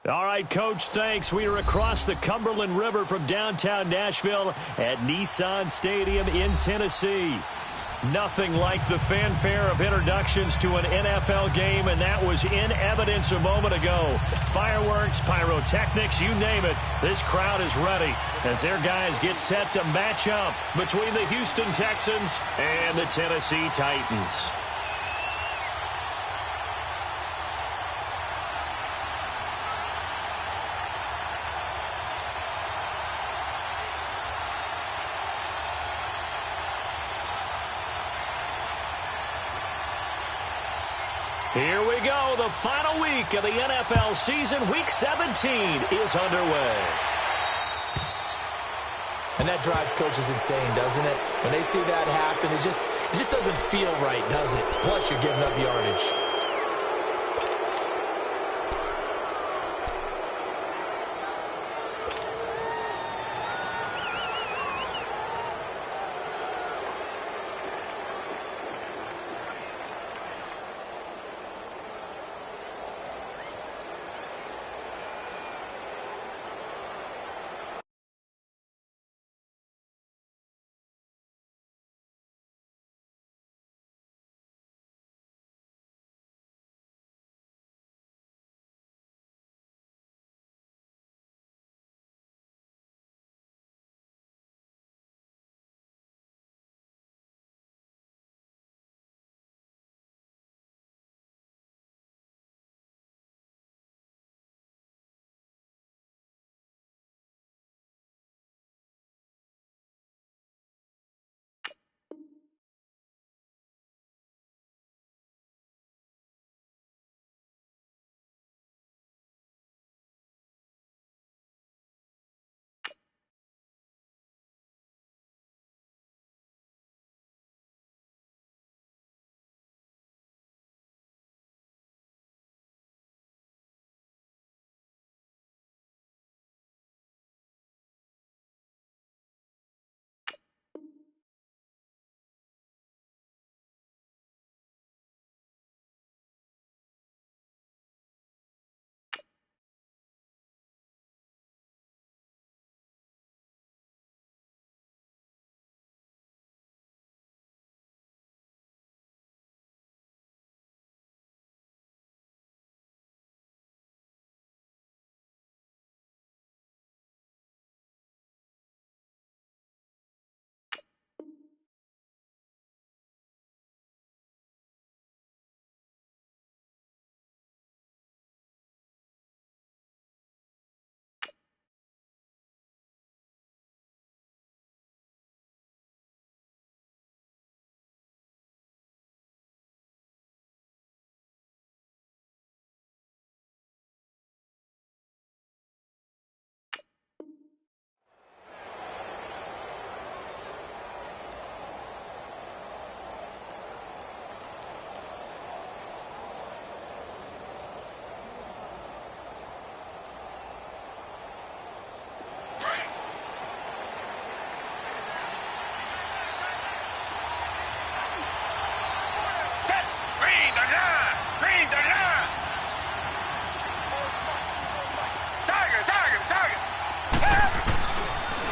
All right, Coach, thanks. We are across the Cumberland River from downtown Nashville at Nissan Stadium in Tennessee. Nothing like the fanfare of introductions to an NFL game, and that was in evidence a moment ago. Fireworks, pyrotechnics, you name it. This crowd is ready as their guys get set to match up between the Houston Texans and the Tennessee Titans. Here we go. The final week of the NFL season. Week 17 is underway. And that drives coaches insane, doesn't it? When they see that happen, it just doesn't feel right, does it? Plus, you're giving up yardage.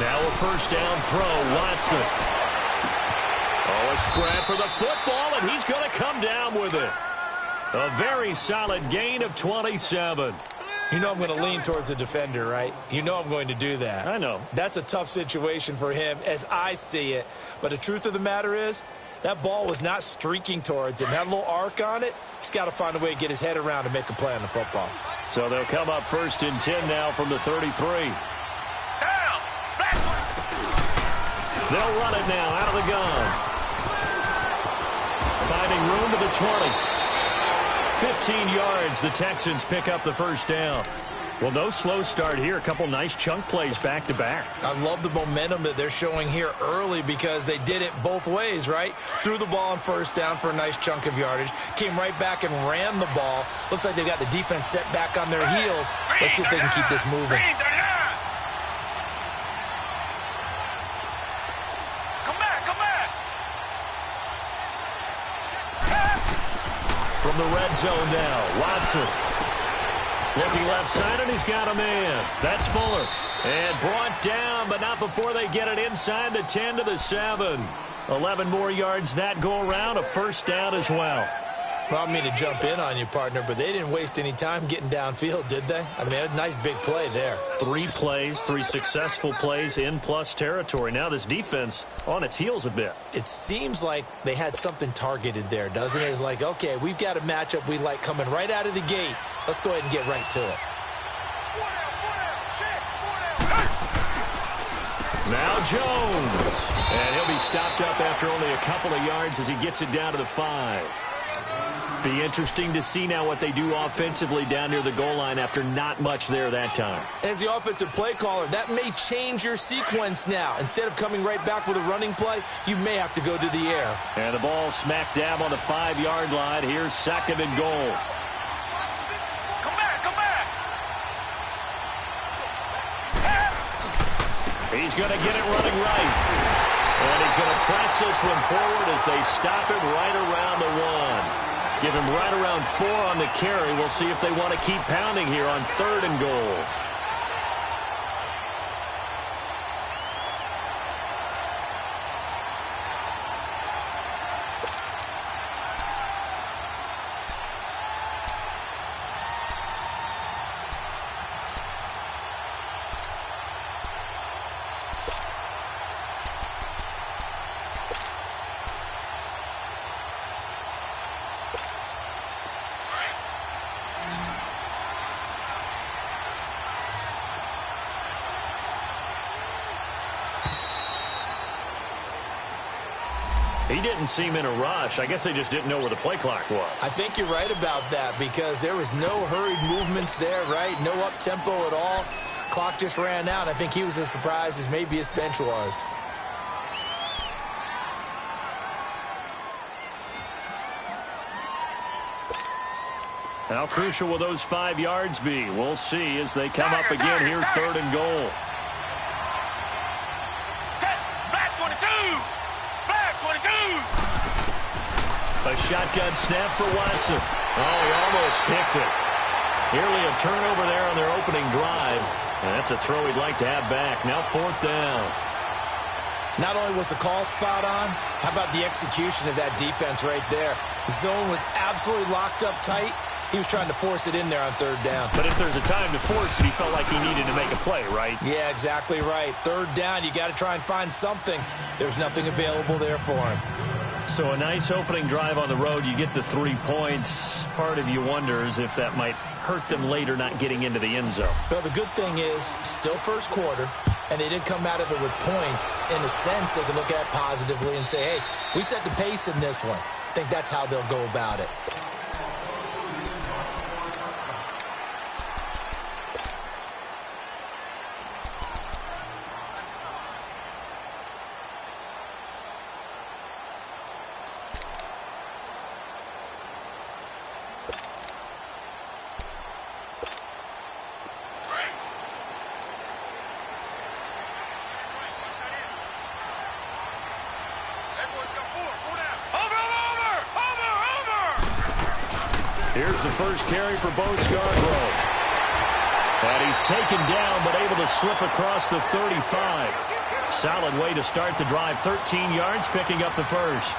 Now a first down throw, Watson. Oh, a scrap for the football, and he's going to come down with it. A very solid gain of 27. You know I'm going to lean towards the defender, right? You know I'm going to do that. I know. That's a tough situation for him as I see it. But the truth of the matter is, that ball was not streaking towards him. That little arc on it, he's got to find a way to get his head around and make a play on the football. So they'll come up first and 10 now from the 33. They'll run it now out of the gun. Finding room to the 20. 15 yards, the Texans pick up the first down. Well, no slow start here. A couple nice chunk plays back-to-back. I love the momentum that they're showing here early because they did it both ways, right? Threw the ball on first down for a nice chunk of yardage. Came right back and ran the ball. Looks like they've got the defense set back on their heels. Let's see if they can keep this moving. From the red zone now, Watson. Looking left side, and he's got a man. That's Fuller. And brought down, but not before they get it inside the 10 to the 7. 11 more yards that go around, a first down as well. Well, I don't mean to jump in on you, partner, but they didn't waste any time getting downfield, did they? I mean, a nice big play there. 3 plays, 3 successful plays in plus territory. Now this defense on its heels a bit. It seems like they had something targeted there, doesn't it? It's like, okay, we've got a matchup we like coming right out of the gate. Let's go ahead and get right to it. Now Jones. And he'll be stopped up after only a couple of yards as he gets it down to the 5. Be interesting to see now what they do offensively down near the goal line after not much there that time. As the offensive play caller, that may change your sequence now. Instead of coming right back with a running play, you may have to go to the air. And the ball smack dab on the 5-yard line. Here's 2nd and goal. Come back. He's going to get it running right. And he's going to press this one forward as they stop him right around the 1. Give him right around 4 on the carry. We'll see if they want to keep pounding here on 3rd and goal. He didn't seem in a rush. I guess they just didn't know where the play clock was. I think you're right about that because there was no hurried movements there, right? No up-tempo at all. Clock just ran out. I think he was as surprised as maybe his bench was. How crucial will those 5 yards be? We'll see as they come up again here, 3rd and goal. A shotgun snap for Watson. Oh, he almost picked it. Nearly a turnover there on their opening drive. And that's a throw he'd like to have back. Now 4th down. Not only was the call spot on, how about the execution of that defense right there? The zone was absolutely locked up tight. He was trying to force it in there on 3rd down. But if there's a time to force it, he felt like he needed to make a play, right? Yeah, exactly right. 3rd down, you got to try and find something. There's nothing available there for him. So a nice opening drive on the road. You get the 3 points. Part of you wonders if that might hurt them later not getting into the end zone. Well, the good thing is, still first quarter, and they didn't come out of it with points. In a sense, they could look at it positively and say, hey, we set the pace in this one. I think that's how they'll go about it. Here's the first carry for Bo Scarborough. And he's taken down, but able to slip across the 35. Solid way to start the drive. 13 yards, picking up the first.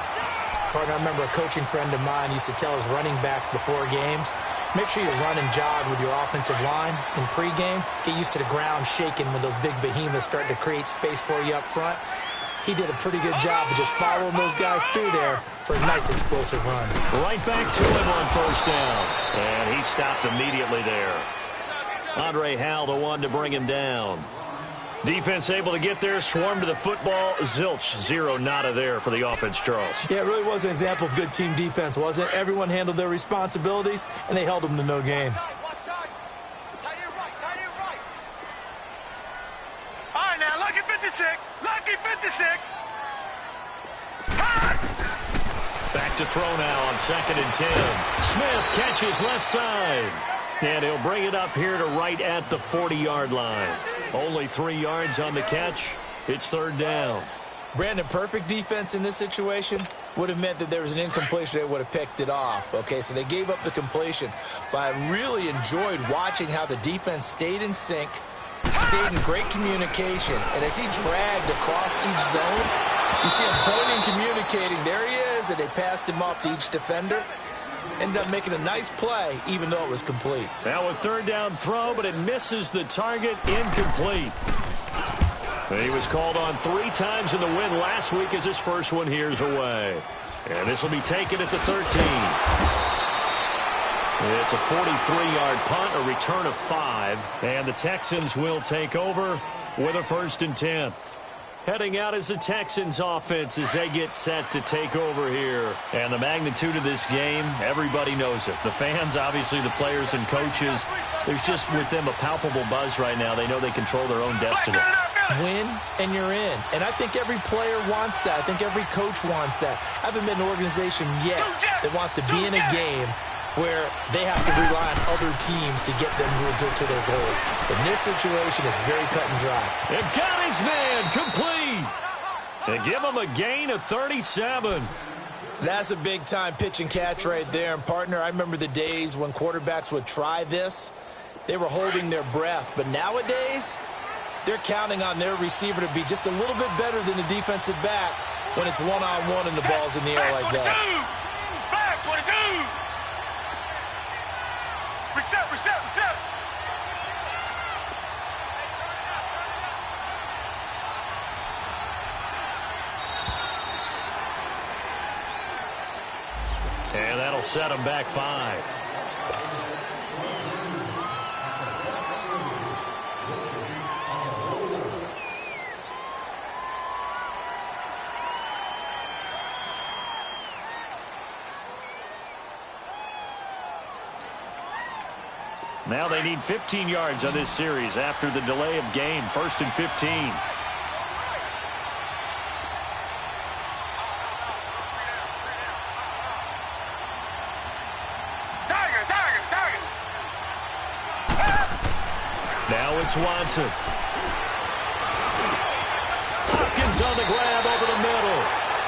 Partner, I remember a coaching friend of mine used to tell his running backs before games, make sure you run and jog with your offensive line in pregame. Get used to the ground shaking when those big behemoths start to create space for you up front. He did a pretty good job of just following those guys through there for a nice explosive run. Right back to him on 1st down. And he stopped immediately there. Andre Howell, the one to bring him down. Defense able to get there, swarm to the football. Zilch, 0 nada there for the offense, Charles. Yeah, it really was an example of good team defense, wasn't it? Everyone handled their responsibilities, and they held them to no gain. All right, now, lucky 56. Lucky 56. Back to throw now on 2nd and 10. Smith catches left side. And he'll bring it up here to right at the 40-yard line. Only 3 yards on the catch. It's 3rd down. Brandon, perfect defense in this situation would have meant that there was an incompletion. They would have picked it off. Okay, so they gave up the completion. But I really enjoyed watching how the defense stayed in sync, stayed in great communication. And as he dragged across each zone, you see him pointing, communicating. There he is, and they passed him off to each defender. Ended up making a nice play, even though it was complete. Now a third down throw, but it misses the target, incomplete. He was called on 3 times in the win last week as his first one here's away. And this will be taken at the 13. It's a 43-yard punt, a return of 5. And the Texans will take over with a 1st and 10. Heading out is the Texans offense as they get set to take over here. And the magnitude of this game, everybody knows it. The fans, obviously the players and coaches, there's just with them a palpable buzz right now. They know they control their own destiny. Win, and you're in. And I think every player wants that. I think every coach wants that. I haven't been an organization yet that wants to be in a game where they have to rely on other teams to get them to their goals. And this situation is very cut and dry. And got his man complete. And give him a gain of 37. That's a big-time pitch and catch right there. And, partner, I remember the days when quarterbacks would try this. They were holding their breath. But nowadays, they're counting on their receiver to be just a little bit better than the defensive back when it's one-on-one and the ball's in the air like that. Back 22. Reset, reset, reset. And that'll set him back 5. Now they need 15 yards on this series after the delay of game. 1st and 15. Now it's Watson. Hopkins on the grab over the middle.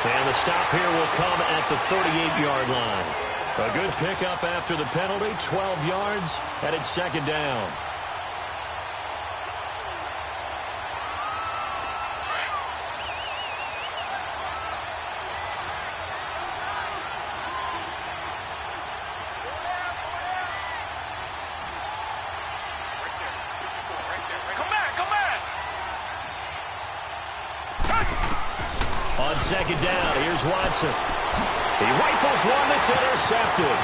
And the stop here will come at the 38-yard line. A good pickup after the penalty, 12 yards, and it's 2nd down. On 2nd down, here's Watson. He rifles one that's intercepted.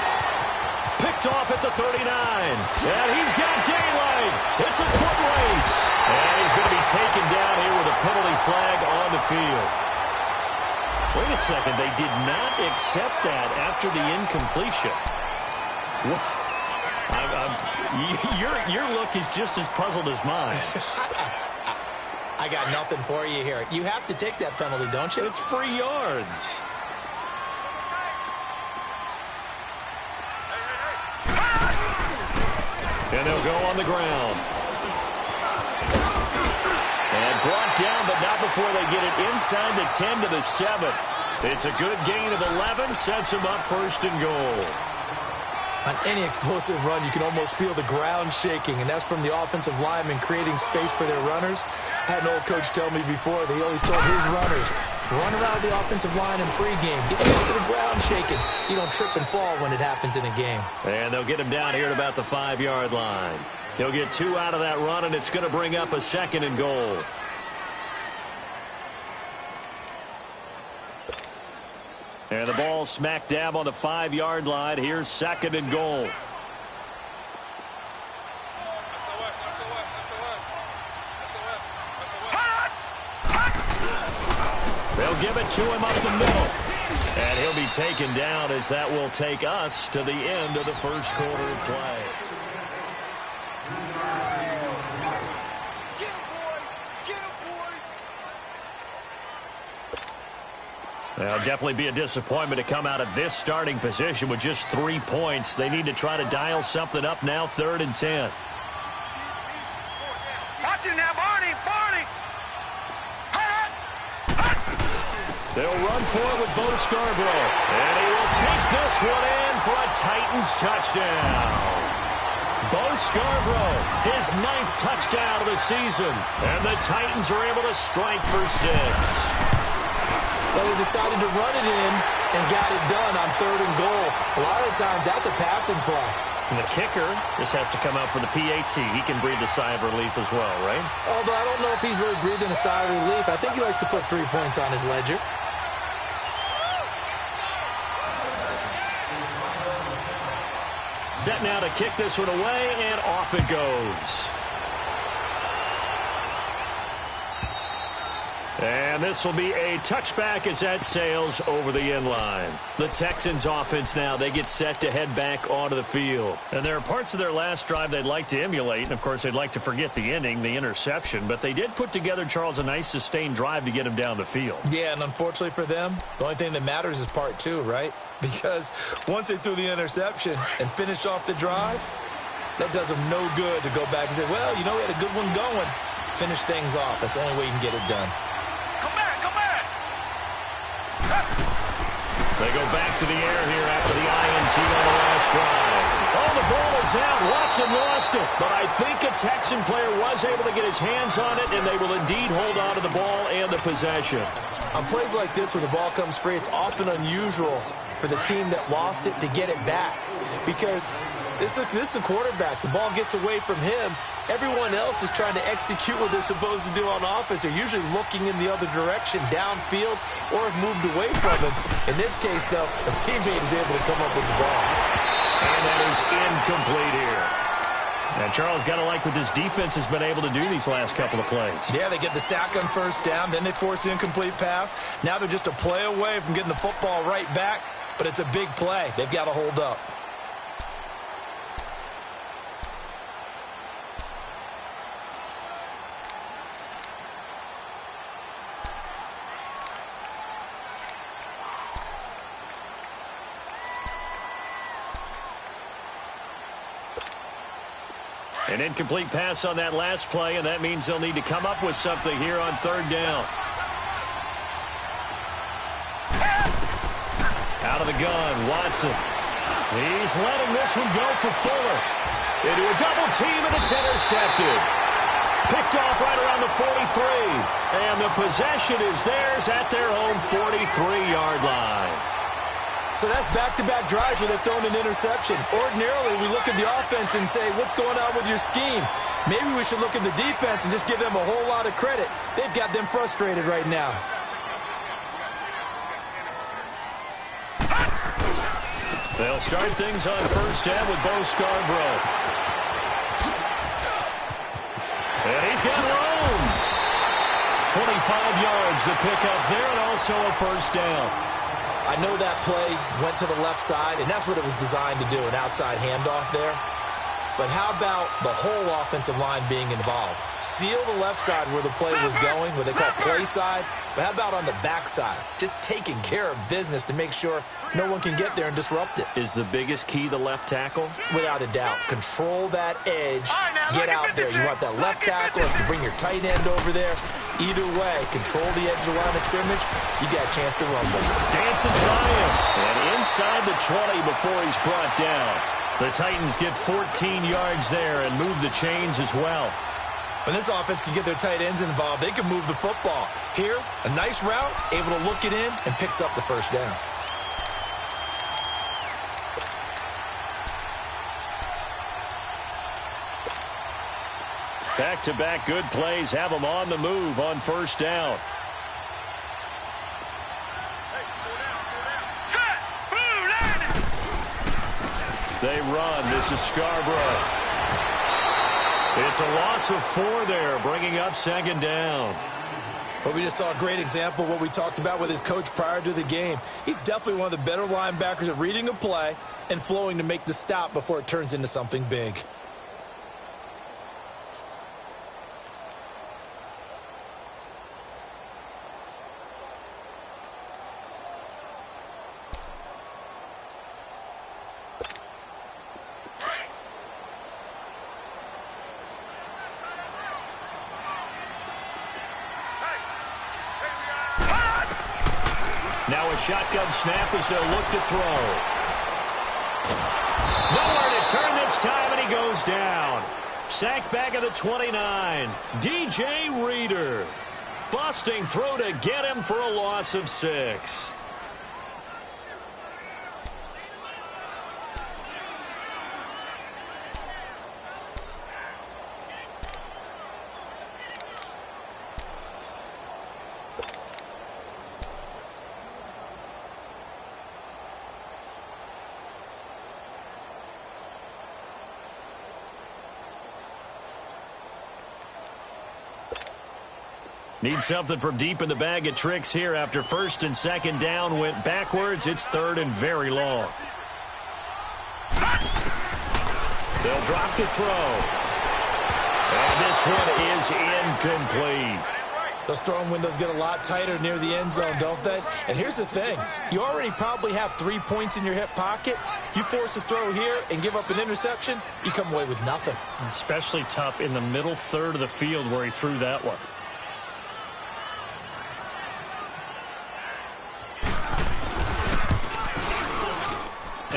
Picked off at the 39. And he's got daylight. It's a foot race. And he's going to be taken down here with a penalty flag on the field. Wait a second. They did not accept that after the incompletion. Your look is just as puzzled as mine. I got nothing for you here. You have to take that penalty, don't you? It's free yards. And they'll go on the ground. And brought down, but not before they get it inside the 10 to the 7. It's a good gain of 11, sets them up 1st and goal. On any explosive run, you can almost feel the ground shaking, and that's from the offensive linemen creating space for their runners. I had an old coach tell me before, they always told his runners, run around the offensive line in pregame. Get used to the ground shaking so you don't trip and fall when it happens in a game. And they'll get him down here at about the 5-yard line. He'll get 2 out of that run, and it's going to bring up a 2nd and goal. And the ball smack dab on the 5-yard line. Here's 2nd and goal. They'll give it to him up the middle. And he'll be taken down as that will take us to the end of the 1st quarter of play. It'll definitely be a disappointment to come out of this starting position with just 3 points. They need to try to dial something up now, 3rd and 10. Watch it now, Barney, Barney. They'll run for it with Bo Scarborough. And he will take this one in for a Titans touchdown. Bo Scarborough, his 9th touchdown of the season. And the Titans are able to strike for 6. Well, they decided to run it in and got it done on 3rd and goal. A lot of times, that's a passing play. And the kicker just has to come out for the PAT. He can breathe a sigh of relief as well, right? Although I don't know if he's really breathing a sigh of relief. I think he likes to put 3 points on his ledger. Set now to kick this one away, and off it goes. And this will be a touchback as that sails over the end line. The Texans offense now, they get set to head back onto the field. And there are parts of their last drive they'd like to emulate. And, of course, they'd like to forget the ending, the interception. But they did put together, Charles, a nice sustained drive to get him down the field. Yeah, and unfortunately for them, the only thing that matters is part 2, right? Because once they threw the interception and finished off the drive, that does them no good to go back and say, well, you know, we had a good one going. Finish things off. That's the only way you can get it done. They go back to the air here after the INT on the last drive. Oh, the ball is out. Watson lost it. But I think a Texan player was able to get his hands on it, and they will indeed hold on to the ball and the possession. On plays like this where the ball comes free, it's often unusual for the team that lost it to get it back. Because this is the quarterback. The ball gets away from him. Everyone else is trying to execute what they're supposed to do on offense. They're usually looking in the other direction, downfield, or have moved away from him. In this case, though, a teammate is able to come up with the ball. And that is incomplete here. And Charles, got to like what this defense has been able to do these last couple of plays. Yeah, they get the sack on 1st down, then they force the incomplete pass. Now they're just a play away from getting the football right back, but it's a big play. They've got to hold up. An incomplete pass on that last play, and that means they'll need to come up with something here on 3rd down. Out of the gun, Watson. He's letting this one go for Fuller. Into a double team, and it's intercepted. Picked off right around the 43. And the possession is theirs at their own 43-yard line. So that's back-to-back drives where they've thrown an interception. Ordinarily, we look at the offense and say, what's going on with your scheme? Maybe we should look at the defense and just give them a whole lot of credit. They've got them frustrated right now. They'll start things on 1st down with Bo Scarborough. And he's got room. 25 yards to pick up there, and also a 1st down. I know that play went to the left side, and that's what it was designed to do, an outside handoff there. But how about the whole offensive line being involved? Seal the left side where the play was going, what they call play side. But how about on the back side? Just taking care of business to make sure no one can get there and disrupt it. Is the biggest key the left tackle? Without a doubt. Control that edge. Get out there. You want that left tackle. If you bring your tight end over there, either way, control the edge of the line of scrimmage. You got a chance to rumble. Dances by him. And inside the 20 before he's brought down. The Titans get 14 yards there and move the chains as well. When this offense can get their tight ends involved, they can move the football. Here, a nice route, able to look it in, and picks up the 1st down. Back-to-back good plays have them on the move on 1st down. They run. This is Scarborough. It's a loss of 4 there, bringing up 2nd down. But we just saw a great example of what we talked about with his coach prior to the game. He's definitely one of the better linebackers at reading a play and flowing to make the stop before it turns into something big. Now a shotgun snap as they'll look to throw. Nowhere to turn this time, and he goes down. Sacked back at the 29. DJ Reader. Busting through to get him for a loss of 6. Need something from deep in the bag of tricks here after first and second down went backwards. It's third and very long. They'll drop to throw. And this one is incomplete. Those throwing windows get a lot tighter near the end zone, don't they? And here's the thing. You already probably have 3 points in your hip pocket. You force a throw here and give up an interception, you come away with nothing. Especially tough in the middle third of the field where he threw that one.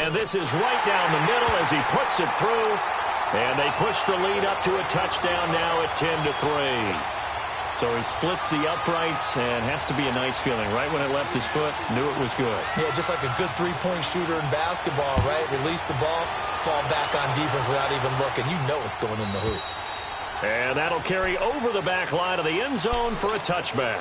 And this is right down the middle as he puts it through. And they push the lead up to a touchdown now at 10-3. So he splits the uprights and has to be a nice feeling. Right when it left his foot, knew it was good. Yeah, just like a good three-point shooter in basketball, right? Release the ball, fall back on defense without even looking. You know it's going in the hoop. And that'll carry over the back line of the end zone for a touchback.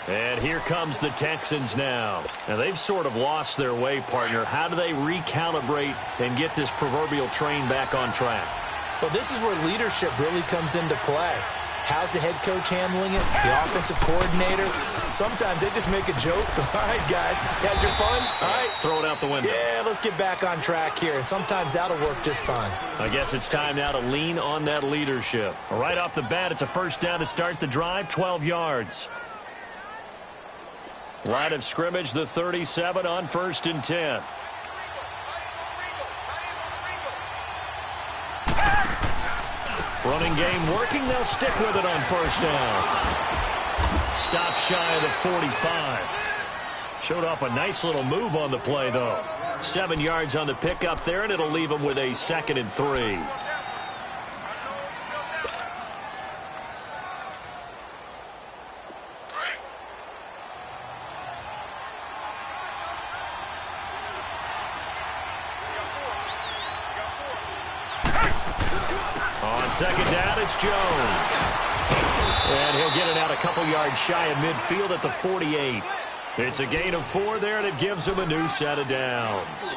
And here comes the Texans now. Now, they've sort of lost their way, partner. How do they recalibrate and get this proverbial train back on track? Well, this is where leadership really comes into play. How's the head coach handling it? The offensive coordinator? Sometimes they just make a joke. All right, guys, had your fun? All right. Throw it out the window. Yeah, let's get back on track here. And sometimes that'll work just fine. I guess it's time now to lean on that leadership. Right off the bat, it's a first down to start the drive, 12 yards. Line of scrimmage, the 37 on 1st and 10. Running game working. They'll stick with it on first down. Stop shy of the 45. Showed off a nice little move on the play, though. 7 yards on the pickup there, and it'll leave them with a 2nd and 3. Second down, it's Jones. And he'll get it out a couple yards shy of midfield at the 48. It's a gain of 4 there, and it gives them a new set of downs.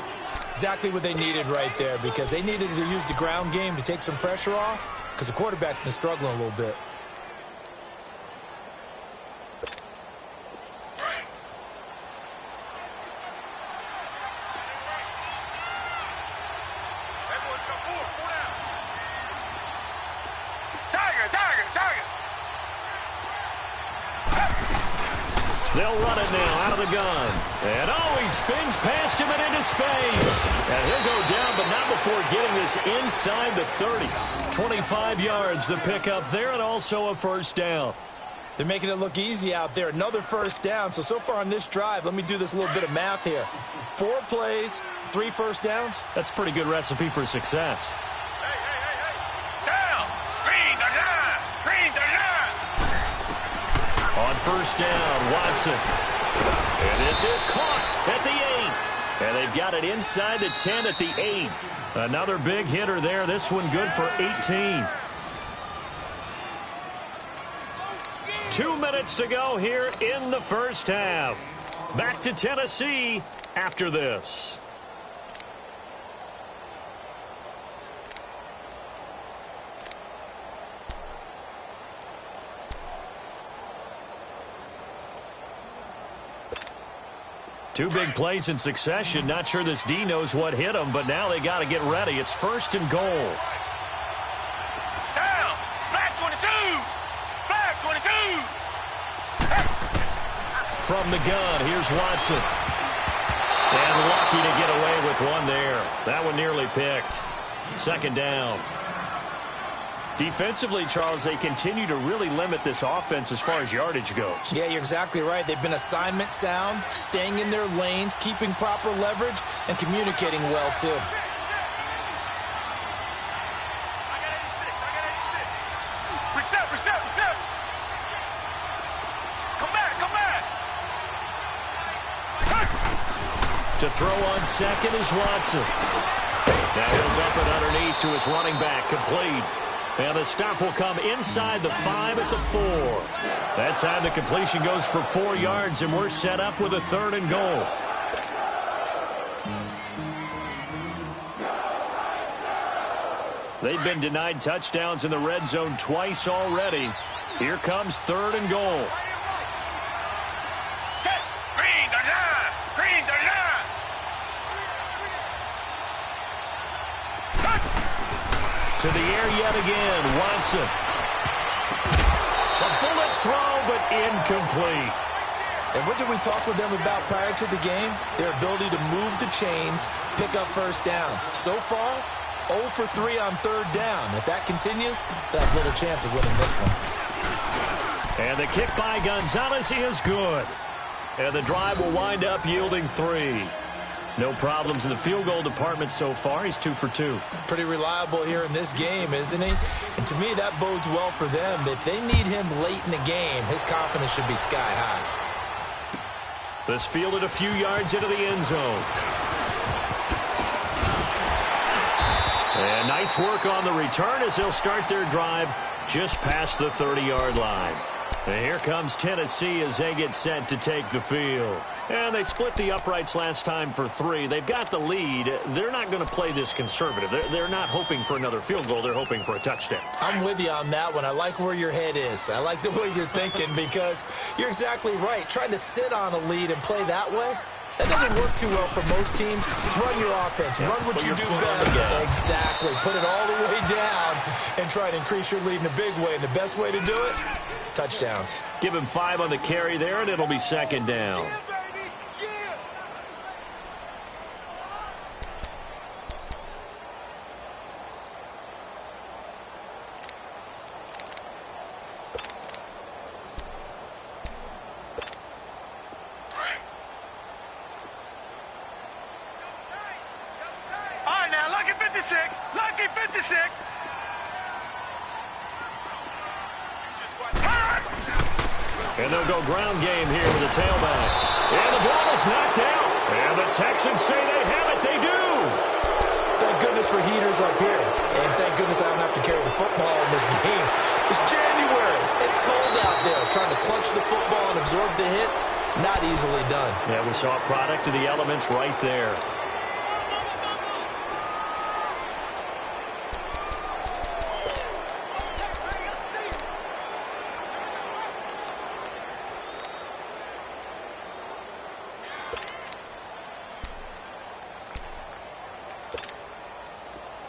Exactly what they needed right there, because they needed to use the ground game to take some pressure off, because the quarterback's been struggling a little bit. They'll run it now out of the gun. And he spins past him and into space. And he'll go down, but not before getting this inside the 30. 25 yards the pickup there, and also a first down. They're making it look easy out there. Another first down. So far on this drive, let me do this little bit of math here. 4 plays, 3 first downs. That's a pretty good recipe for success. Down! Green the line! Green the line! On first down, Watson. And this is caught at the 8. And they've got it inside the 10 at the 8. Another big hitter there. This one good for 18. 2 minutes to go here in the first half. Back to Tennessee after this. Two big plays in succession. Not sure this D knows what hit him, but now they got to get ready. It's 1st and goal. Down! Black 22! Black 22! From the gun, here's Watson. And lucky to get away with one there. That one nearly picked. 2nd down. Defensively, Charles, they continue to really limit this offense as far as yardage goes. Yeah, you're exactly right. They've been assignment sound, staying in their lanes, keeping proper leverage, and communicating well, too. Reset. Come back. To throw on second is Watson. Now he'll dump it underneath to his running back, complete. And the stop will come inside the 5 at the 4. That time the completion goes for 4 yards, and we're set up with a 3rd and goal. They've been denied touchdowns in the red zone twice already. Here comes 3rd and goal. Green the line. To the air yet again, Watson. A bullet throw, but incomplete. And what did we talk with them about prior to the game? Their ability to move the chains, pick up first downs. So far, 0 for 3 on 3rd down. If that continues, they'll have little chance of winning this one. And the kick by Gonzalez is good. And the drive will wind up yielding 3. No problems in the field goal department so far. He's 2 for 2. Pretty reliable here in this game, isn't he? And to me, that bodes well for them. If they need him late in the game, his confidence should be sky high. This fielded a few yards into the end zone. And nice work on the return as they'll start their drive just past the 30-yard line. And here comes Tennessee as they get set to take the field. And they split the uprights last time for 3. They've got the lead. They're not going to play this conservative. They're not hoping for another field goal. They're hoping for a touchdown. I'm with you on that one. I like where your head is. I like the way you're thinking because you're exactly right. Trying to sit on a lead and play that way, that doesn't work too well for most teams. Run your offense. Run what you do best. Exactly. Put it all the way down and try to increase your lead in a big way. And the best way to do it, touchdowns. Give him 5 on the carry there, and it'll be 2nd down. Lucky 56. And they'll go ground game here with the tailback. And the ball is knocked out. And the Texans say they have it. They do. Thank goodness for heaters up here. And thank goodness I don't have to carry the football in this game. It's January. It's cold out there. Trying to clutch the football and absorb the hits, not easily done. Yeah, we saw a product of the elements right there.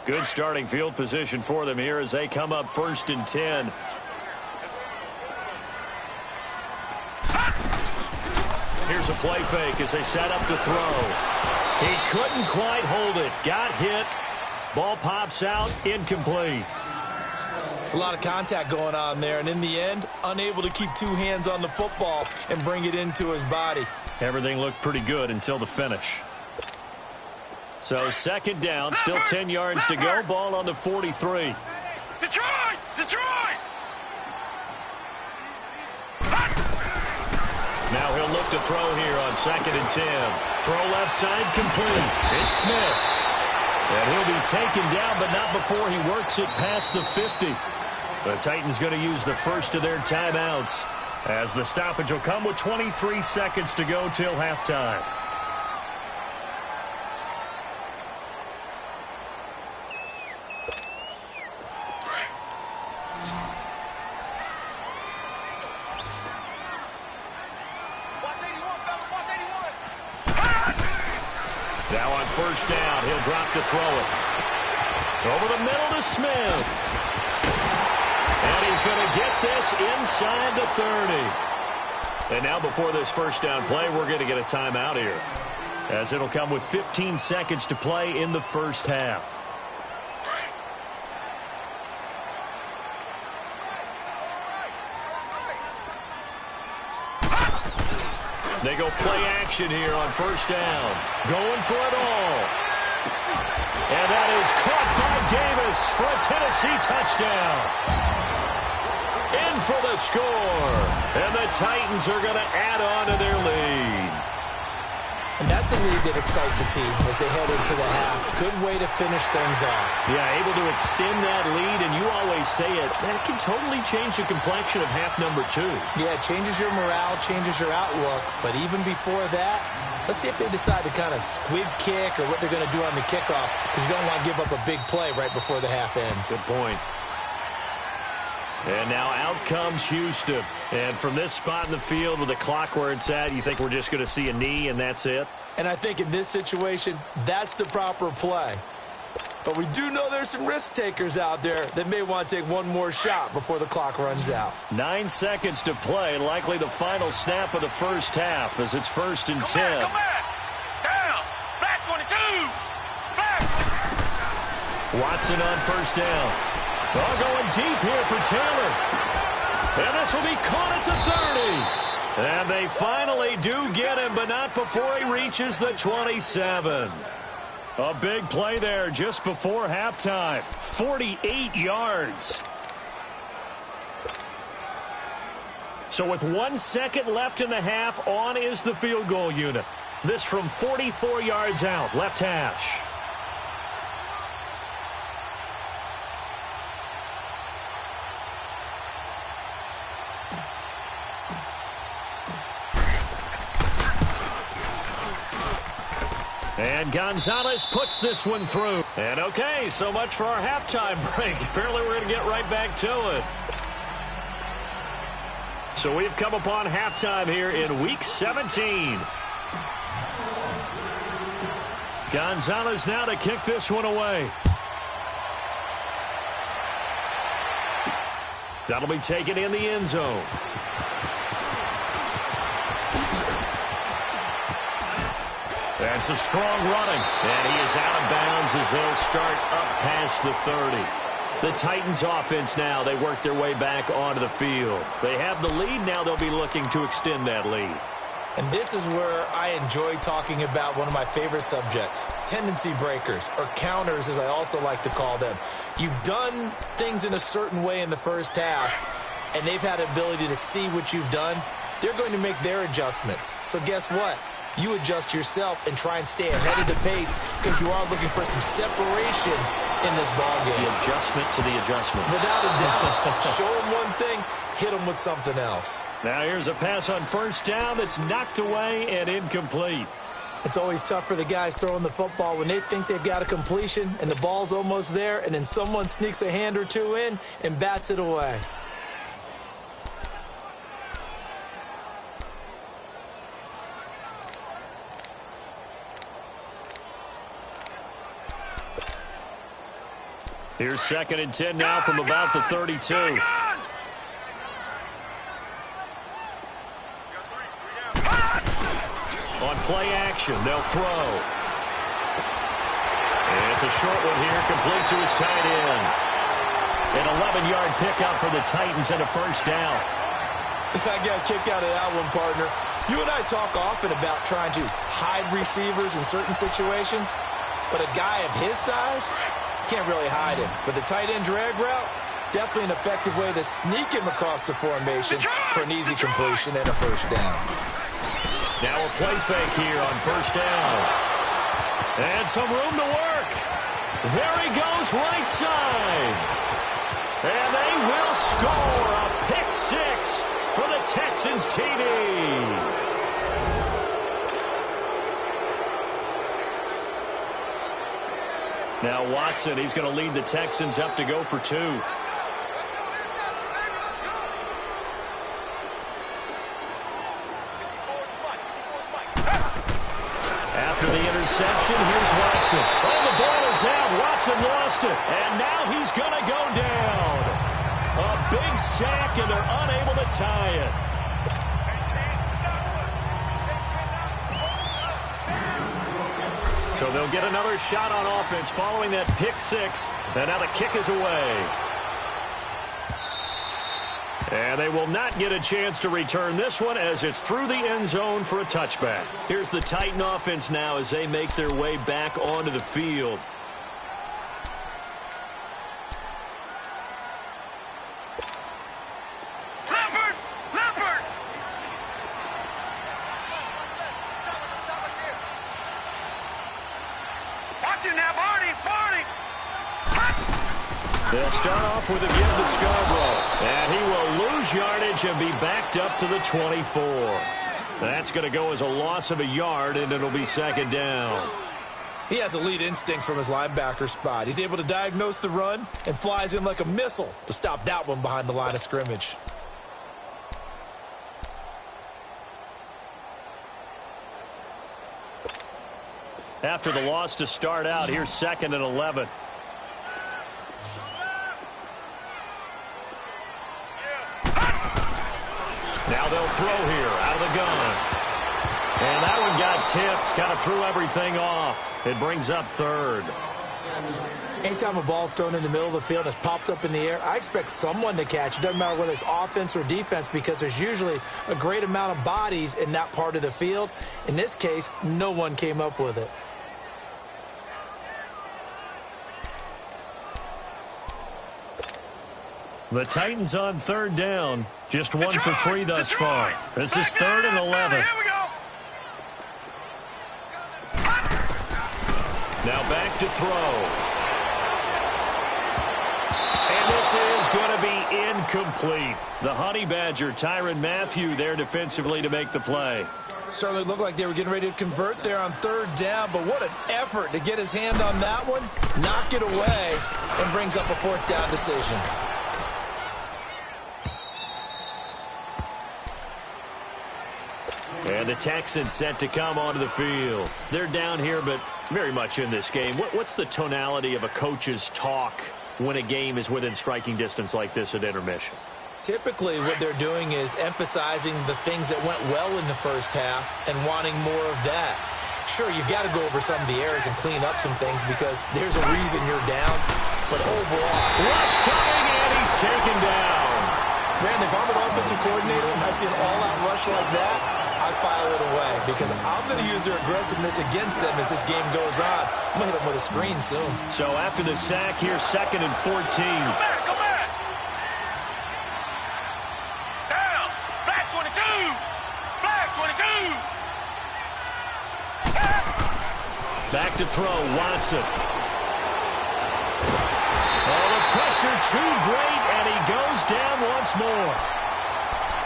Good starting field position for them here as they come up 1st and 10. Here's a play fake as they set up to throw. He couldn't quite hold it. Got hit. Ball pops out. Incomplete. It's a lot of contact going on there, and in the end, unable to keep 2 hands on the football and bring it into his body. Everything looked pretty good until the finish. So 2nd down, still 10 yards to go. Ball on the 43. Detroit! Now he'll look to throw here on 2nd and 10. Throw left side complete. It's Smith. And he'll be taken down, but not before he works it past the 50. The Titans going to use the first of their timeouts as the stoppage will come with 23 seconds to go till halftime. Now on 1st down, he'll drop to throw it. Over the middle to Smith. And he's going to get this inside the 30. And now before this 1st down play, we're going to get a timeout here, as it'll come with 15 seconds to play in the 1st half. They go play action here on first down. Going for it all. And that is caught by Davis for a Tennessee touchdown. In for the score. And the Titans are going to add on to their lead. And that's a lead that excites a team as they head into the half. Good way to finish things off. Yeah, able to extend that lead, and you always say it, that can totally change the complexion of half number 2. Yeah, it changes your morale, changes your outlook. But even before that, let's see if they decide to kind of squib kick or what they're going to do on the kickoff, because you don't want to give up a big play right before the half ends. Good point. And now out comes Houston. And from this spot in the field with the clock where it's at, you think we're just going to see a knee and that's it? And I think in this situation, that's the proper play. But we do know there's some risk takers out there that may want to take one more shot before the clock runs out. 9 seconds to play, likely the final snap of the first half as it's 1st and 10. Come back. Down. Back 22. Back. Watson on first down. All going deep here for Taylor. And this will be caught at the 30. And they finally do get him, but not before he reaches the 27. A big play there just before halftime. 48 yards. So with 1 second left in the half, on is the field goal unit. This from 44 yards out, left hash. And Gonzalez puts this one through. And okay, so much for our halftime break. Apparently we're going to get right back to it. So we've come upon halftime here in Week 17. Gonzalez now to kick this one away. That'll be taken in the end zone. And some strong running. And he is out of bounds as they'll start up past the 30. The Titans offense now, they work their way back onto the field. They have the lead. Now they'll be looking to extend that lead. And this is where I enjoy talking about one of my favorite subjects, tendency breakers, or counters as I also like to call them. You've done things in a certain way in the first half, and they've had the ability to see what you've done. They're going to make their adjustments. So guess what? You adjust yourself and try and stay ahead of the pace because you are looking for some separation in this ballgame. The adjustment to the adjustment. Without a doubt. Show them one thing, hit them with something else. Now here's a pass on first down that's knocked away and incomplete. It's always tough for the guys throwing the football when they think they've got a completion and the ball's almost there, and then someone sneaks a hand or two in and bats it away. Here's 2nd and 10 now from about the 32. On play action, they'll throw. And it's a short one here, complete to his tight end. An 11-yard pickup for the Titans and a first down. I got a kick out of that one, partner. You and I talk often about trying to hide receivers in certain situations, but a guy of his size can't really hide him. But the tight end drag route, definitely an effective way to sneak him across the formation for an easy completion and a first down. Now a play fake here on first down. And some room to work. There he goes right side. And they will score a pick six for the Texans TD. Now Watson, he's going to lead the Texans up to go for 2. After the interception, here's Watson. Oh, the ball is out. Watson lost it. And now he's going to go down. A big sack, and they're unable to tie it. So they'll get another shot on offense following that pick six. And now the kick is away. And they will not get a chance to return this one as it's through the end zone for a touchback. Here's the Titan offense now as they make their way back onto the field. They'll start off with a give to Scarborough. And he will lose yardage and be backed up to the 24. That's going to go as a loss of a yard, and it'll be second down. He has elite instincts from his linebacker spot. He's able to diagnose the run and flies in like a missile to stop that one behind the line of scrimmage. After the loss to start out, here's 2nd and 11. Now they'll throw here out of the gun. And that one got tipped, kind of threw everything off. It brings up 3rd. Anytime a ball's thrown in the middle of the field and it's popped up in the air, I expect someone to catch. It doesn't matter whether it's offense or defense because there's usually a great amount of bodies in that part of the field. In this case, no one came up with it. The Titans on 3rd down. Just 1 for 3 thus far. This is 3rd and 11. Here we go. Now back to throw. And this is going to be incomplete. The Honey Badger, Tyrann Mathieu, there defensively to make the play. Certainly looked like they were getting ready to convert there on 3rd down, but what an effort to get his hand on that one, knock it away, and brings up a 4th down decision. And the Texans set to come onto the field. They're down here, but very much in this game. What's the tonality of a coach's talk when a game is within striking distance like this at intermission? Typically, what they're doing is emphasizing the things that went well in the first half and wanting more of that. Sure, you've got to go over some of the errors and clean up some things because there's a reason you're down. But overall, rush coming, and he's taken down. Brandon, if I'm an offensive coordinator and I see an all-out rush like that, I file it away because I'm going to use their aggressiveness against them as this game goes on. I'm going to hit them with a screen soon. So after the sack, here's 2nd and 14. Go back. Down. Black 22. Black 22. Back to throw, Watson. Oh, the pressure too great, and he goes down once more.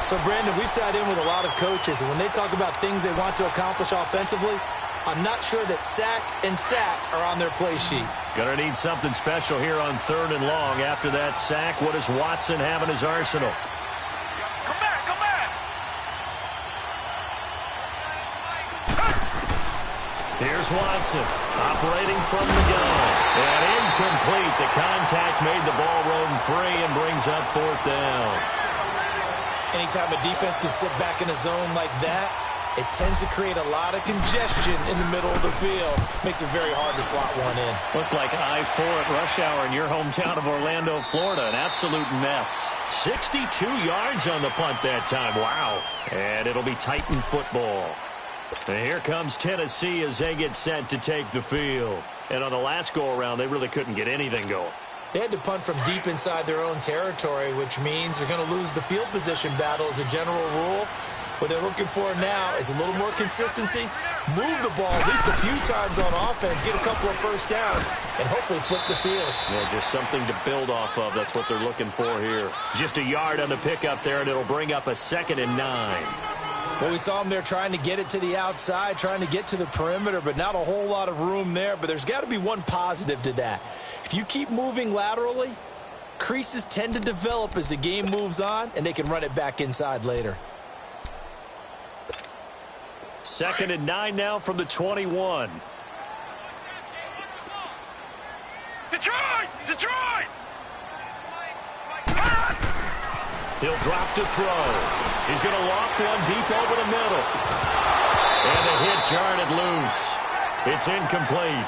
So, Brandon, we've sat in with a lot of coaches, and when they talk about things they want to accomplish offensively, I'm not sure that sack and sack are on their play sheet. Gonna need something special here on 3rd and long. After that sack, what does Watson have in his arsenal? Come back, come back. Here's Watson, operating from the gun. And incomplete. The contact made the ball roam free and brings up 4th down. Anytime a defense can sit back in a zone like that, it tends to create a lot of congestion in the middle of the field. Makes it very hard to slot one in. Looked like I-4 at rush hour in your hometown of Orlando, Florida. An absolute mess. 62 yards on the punt that time. Wow. And it'll be Titan football. And here comes Tennessee as they get set to take the field. And on the last go-around, they really couldn't get anything going. They had to punt from deep inside their own territory, which means they're going to lose the field position battle as a general rule. What they're looking for now is a little more consistency, move the ball at least a few times on offense, get a couple of first downs, and hopefully flip the field. Yeah, just something to build off of. That's what they're looking for here. Just a yard on the pickup there, and it'll bring up a 2nd and 9. Well, we saw them there trying to get it to the outside, trying to get to the perimeter, but not a whole lot of room there. But there's got to be one positive to that. If you keep moving laterally, creases tend to develop as the game moves on, and they can run it back inside later. 2nd and 9 now from the 21. Detroit! Detroit! He'll drop to throw. He's going to loft one deep over the middle. And the hit jarred it loose. It's incomplete.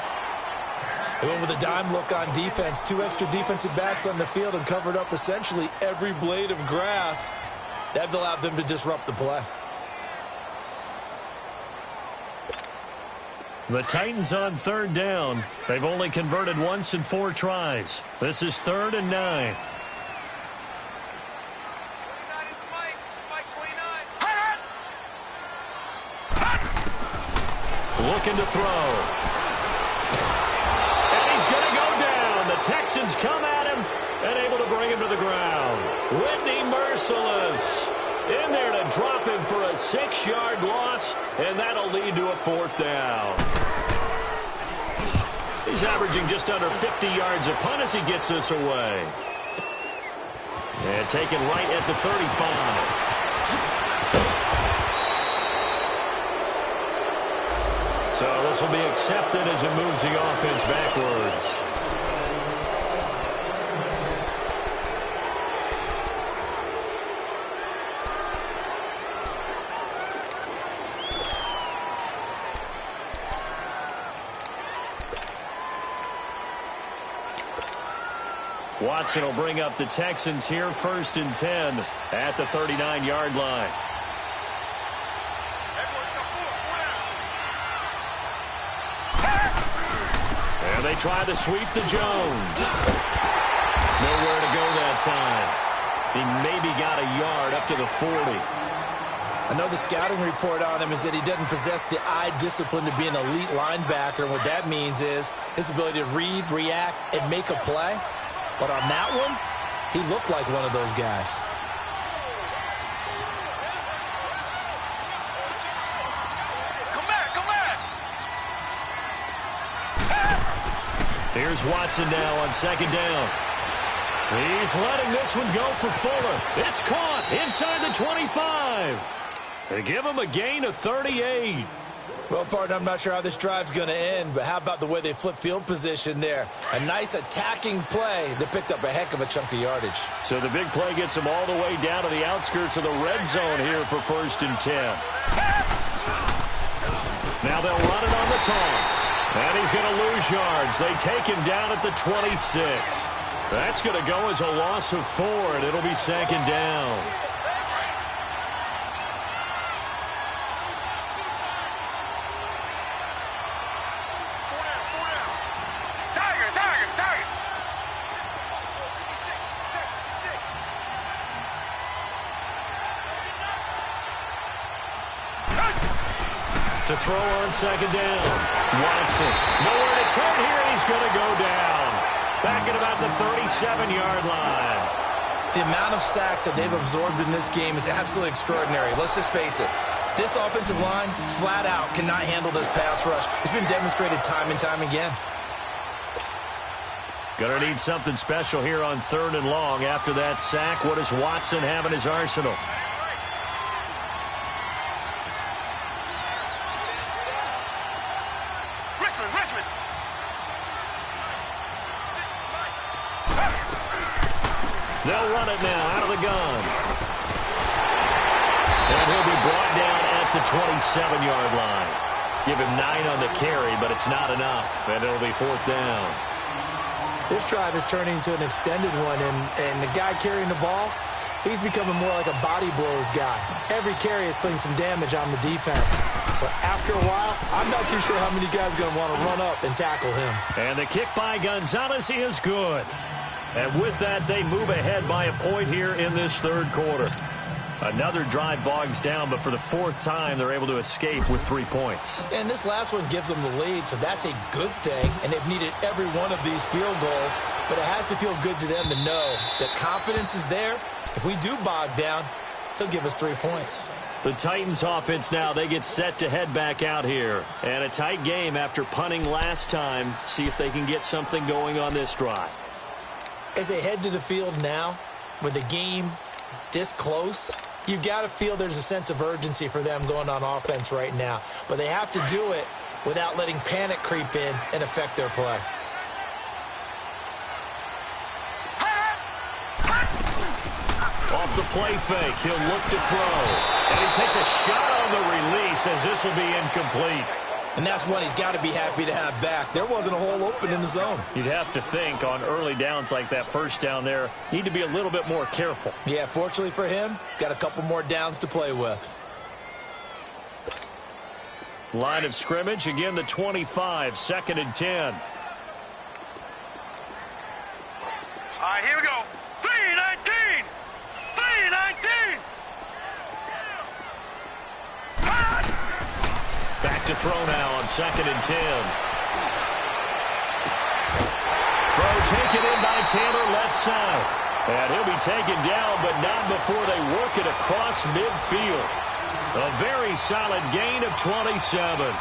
They went with a dime look on defense. 2 extra defensive backs on the field and covered up essentially every blade of grass. That allowed them to disrupt the play. The Titans on 3rd down. They've only converted once in 4 tries. This is 3rd and 9. Looking to throw. And he's going to go down. The Texans come at him and able to bring him to the ground. Whitney merciless. In there to drop him for a 6-yard loss, and that'll lead to a 4th down. He's averaging just under 50 yards a punt as he gets this away. And taken right at the 35. So this will be accepted as it moves the offense backwards. Watson will bring up the Texans here, 1st and 10 at the 39-yard line. And they try to sweep to Jones. Nowhere to go that time. He maybe got a yard up to the 40. I know the scouting report on him is that he doesn't possess the eye discipline to be an elite linebacker. And what that means is his ability to read, react, and make a play. But on that one, he looked like one of those guys. Come back, come back. Here's Watson now on 2nd down. He's letting this one go for Fuller. It's caught inside the 25. They give him a gain of 38. Well, partner, I'm not sure how this drive's going to end, but how about the way they flip field position there? A nice attacking play that picked up a heck of a chunk of yardage. So the big play gets him all the way down to the outskirts of the red zone here for 1st and 10. Now they'll run it on the toss. And he's going to lose yards. They take him down at the 26. That's going to go as a loss of 4, and it'll be 2nd down. To throw on 2nd down. Watson. Nowhere to turn here, and he's going to go down. Back at about the 37-yard line. The amount of sacks that they've absorbed in this game is absolutely extraordinary. Let's just face it. This offensive line, flat out, cannot handle this pass rush. It's been demonstrated time and time again. Going to need something special here on 3rd and long. After that sack, what does Watson have in his arsenal? They'll run it now out of the gun. And he'll be brought down at the 27-yard line. Give him 9 on the carry, but it's not enough, and it'll be 4th down. This drive is turning into an extended one, and the guy carrying the ball, he's becoming more like a body blows guy. Every carry is putting some damage on the defense. So after a while, I'm not too sure how many guys are going to want to run up and tackle him. And the kick by Gonzalez is good. And with that, they move ahead by a point here in this 3rd quarter. Another drive bogs down, but for the 4th time, they're able to escape with 3 points. And this last one gives them the lead, so that's a good thing. And they've needed every one of these field goals, but it has to feel good to them to know that confidence is there. If we do bog down, he'll give us 3 points. The Titans offense now, they get set to head back out here. And a tight game after punting last time. See if they can get something going on this drive. As they head to the field now, with the game this close, you've got to feel there's a sense of urgency for them going on offense right now. But they have to do it without letting panic creep in and affect their play. Off the play fake, he'll look to throw. And he takes a shot on the release as this will be incomplete. And that's one he's got to be happy to have back. There wasn't a hole open in the zone. You'd have to think on early downs like that first down there, need to be a little bit more careful. Yeah, fortunately for him, got a couple more downs to play with. Line of scrimmage, again the 25, 2nd and 10. All right, here we go. 3-19. 3-19. Back to throw now on 2nd and 10. Throw taken in by Taylor left side. And he'll be taken down, but not before they work it across midfield. A very solid gain of 27.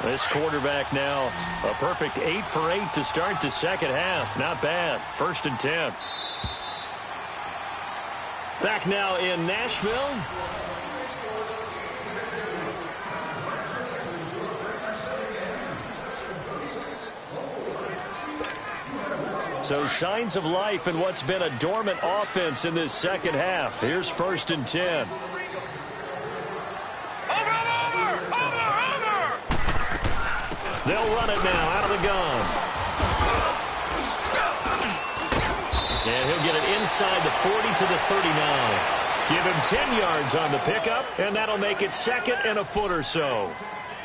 This quarterback now, a perfect 8 for 8 to start the second half. Not bad. 1st and 10. Back now in Nashville. So signs of life in what's been a dormant offense in this second half. Here's 1st and 10. They'll run it now out of the gun. And he'll get it inside the 40 to the 39. Give him 10 yards on the pickup, and that'll make it 2nd and a foot or so.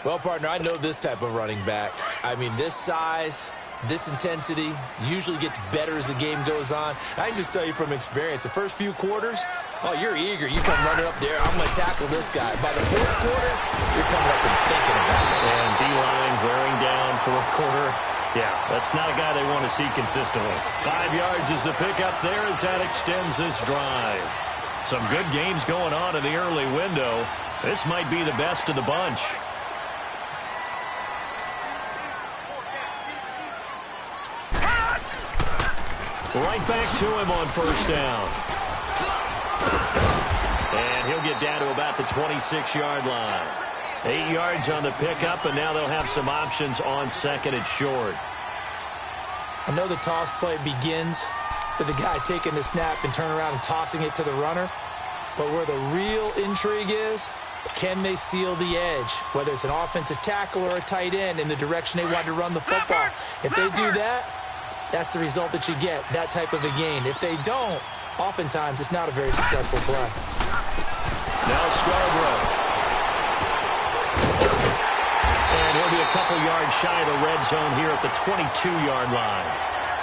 Well, partner, I know this type of running back. I mean, this size, this intensity usually gets better as the game goes on. I can just tell you from experience, the first few quarters, oh, you're eager. You come running up there. I'm going to tackle this guy. By the 4th quarter, you're coming up and thinking about it. And D-line wearing down 4th quarter. Yeah, that's not a guy they want to see consistently. 5 yards is the pickup there as that extends this drive. Some good games going on in the early window. This might be the best of the bunch. Right back to him on 1st down. And he'll get down to about the 26-yard line. 8 yards on the pickup, and now they'll have some options on 2nd and short. I know the toss play begins with the guy taking the snap and turn around and tossing it to the runner. But where the real intrigue is, can they seal the edge, whether it's an offensive tackle or a tight end, in the direction they want to run the football? If they do that, that's the result that you get, that type of a gain. If they don't, oftentimes it's not a very successful play. Now Scarborough. And he'll be a couple yards shy of the red zone here at the 22-yard line.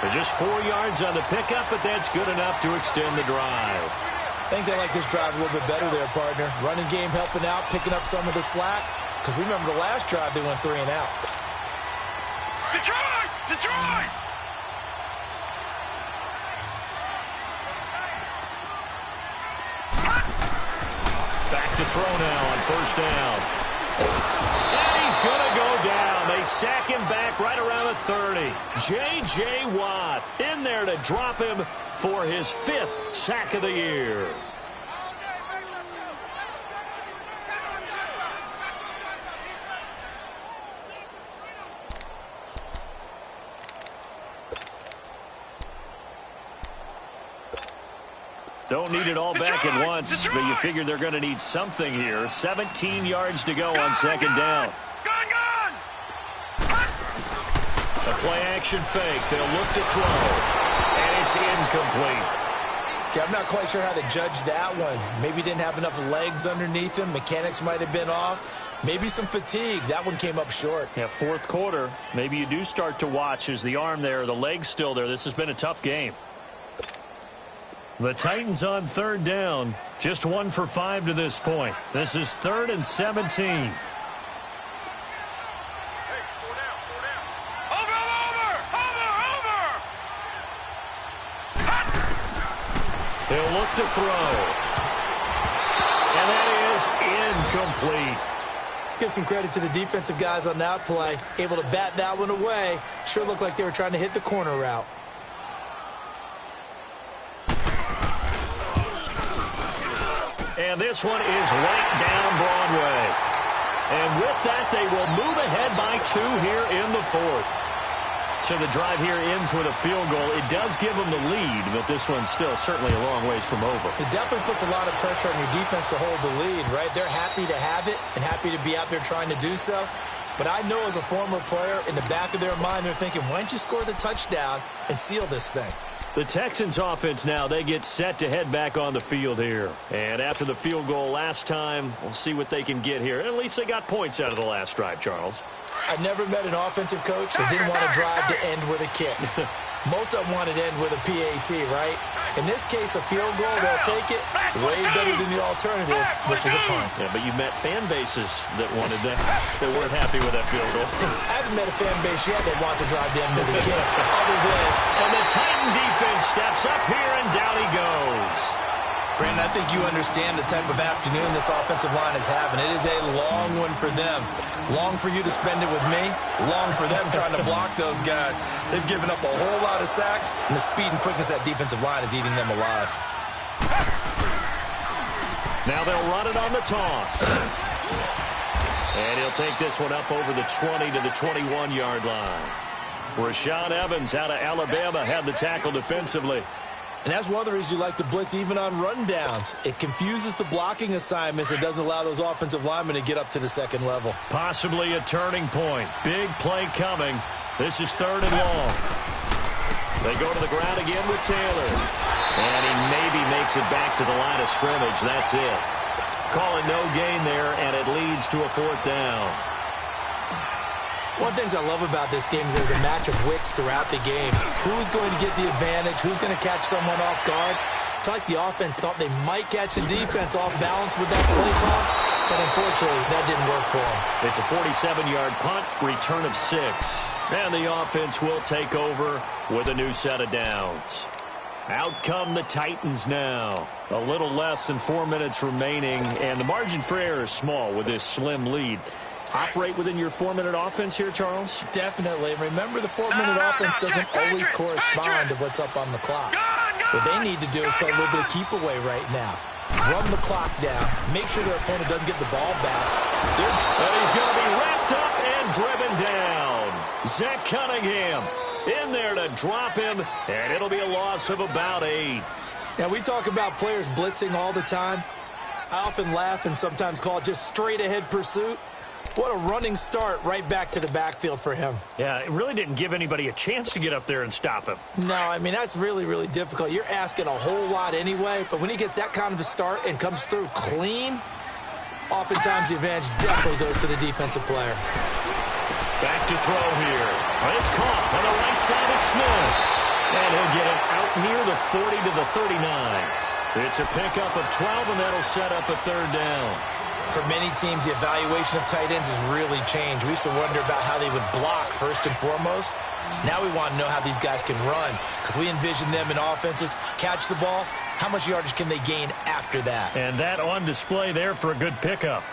They're just 4 yards on the pickup, but that's good enough to extend the drive. I think they like this drive a little bit better there, partner. Running game helping out, picking up some of the slack. Because remember the last drive, they went 3 and out. Detroit! Detroit! Back to throw now on 1st down. And he's going to go down. They sack him back right around the 30. J.J. Watt in there to drop him for his 5th sack of the year. Don't need it all back at once, but you figure they're going to need something here. 17 yards to go on 2nd down. Gone! A play-action fake. They'll look to throw. And it's incomplete. Okay, I'm not quite sure how to judge that one. Maybe didn't have enough legs underneath him. Mechanics might have been off. Maybe some fatigue. That one came up short. Yeah, 4th quarter. Maybe you do start to watch as the arm there, the leg's still there. This has been a tough game. The Titans on 3rd down. Just 1 for 5 to this point. This is 3rd and 17. Over! They'll look to throw. And that is incomplete. Let's give some credit to the defensive guys on that play. Able to bat that one away. Sure looked like they were trying to hit the corner route. And this one is right down Broadway. And with that, they will move ahead by 2 here in the 4th. So the drive here ends with a field goal. It does give them the lead, but this one's still certainly a long ways from over. It definitely puts a lot of pressure on your defense to hold the lead, right? They're happy to have it and happy to be out there trying to do so. But I know as a former player, in the back of their mind, they're thinking, why don't you score the touchdown and seal this thing? The Texans offense now, they get set to head back on the field here. And after the field goal last time, we'll see what they can get here. At least they got points out of the last drive, Charles. I never met an offensive coach that didn't want to drive to end with a kick. Most of them wanted to end with a PAT, right? In this case, a field goal, they'll take it way better than the alternative, which is a punt. Yeah, but you've met fan bases that wanted that, that weren't happy with that field goal. I haven't met a fan base yet that wants to drive to end with a kick, other than... And the Titan defense steps up here, and down he goes. Brandon, I think you understand the type of afternoon this offensive line is having. It is a long one for them. Long for you to spend it with me. Long for them trying to block those guys. They've given up a whole lot of sacks, and the speed and quickness of that defensive line is eating them alive. Now they'll run it on the toss. And he'll take this one up over the 20 to the 21-yard line. Rashaan Evans out of Alabama had the tackle defensively. And that's one of the reasons you like to blitz even on rundowns. It confuses the blocking assignments. It doesn't allow those offensive linemen to get up to the second level. Possibly a turning point. Big play coming. This is 3rd and long. They go to the ground again with Taylor. And he maybe makes it back to the line of scrimmage. That's it. Calling no gain there, and it leads to a 4th down. One of the things I love about this game is there's a match of wits throughout the game. Who's going to get the advantage? Who's going to catch someone off guard? I feel like the offense thought they might catch the defense off balance with that play call, but unfortunately, that didn't work for them. It's a 47-yard punt, return of 6. And the offense will take over with a new set of downs. Out come the Titans now. A little less than 4 minutes remaining, and the margin for error is small with this slim lead. Operate within your 4-minute offense here, Charles? Definitely. Remember, the 4-minute offense doesn't always correspond to what's up on the clock. What they need to do is play a little bit of keep away right now. Run the clock down. Make sure their opponent doesn't get the ball back. And he's going to be wrapped up and driven down. Zach Cunningham in there to drop him, and it'll be a loss of about 8. Now, we talk about players blitzing all the time. I often laugh and sometimes call it just straight-ahead pursuit. What a running start right back to the backfield for him. Yeah, it really didn't give anybody a chance to get up there and stop him. No, I mean, that's really, really difficult. You're asking a whole lot anyway, but when he gets that kind of a start and comes through clean, oftentimes the advantage definitely goes to the defensive player. Back to throw here. It's caught on the right side of Smith. And he'll get it out near the 40 to the 39. It's a pickup of 12, and that'll set up a 3rd down. For many teams, the evaluation of tight ends has really changed. We used to wonder about how they would block first and foremost. Now we want to know how these guys can run, because we envision them in offenses catch the ball. How much yardage can they gain after that? And that on display there for a good pickup.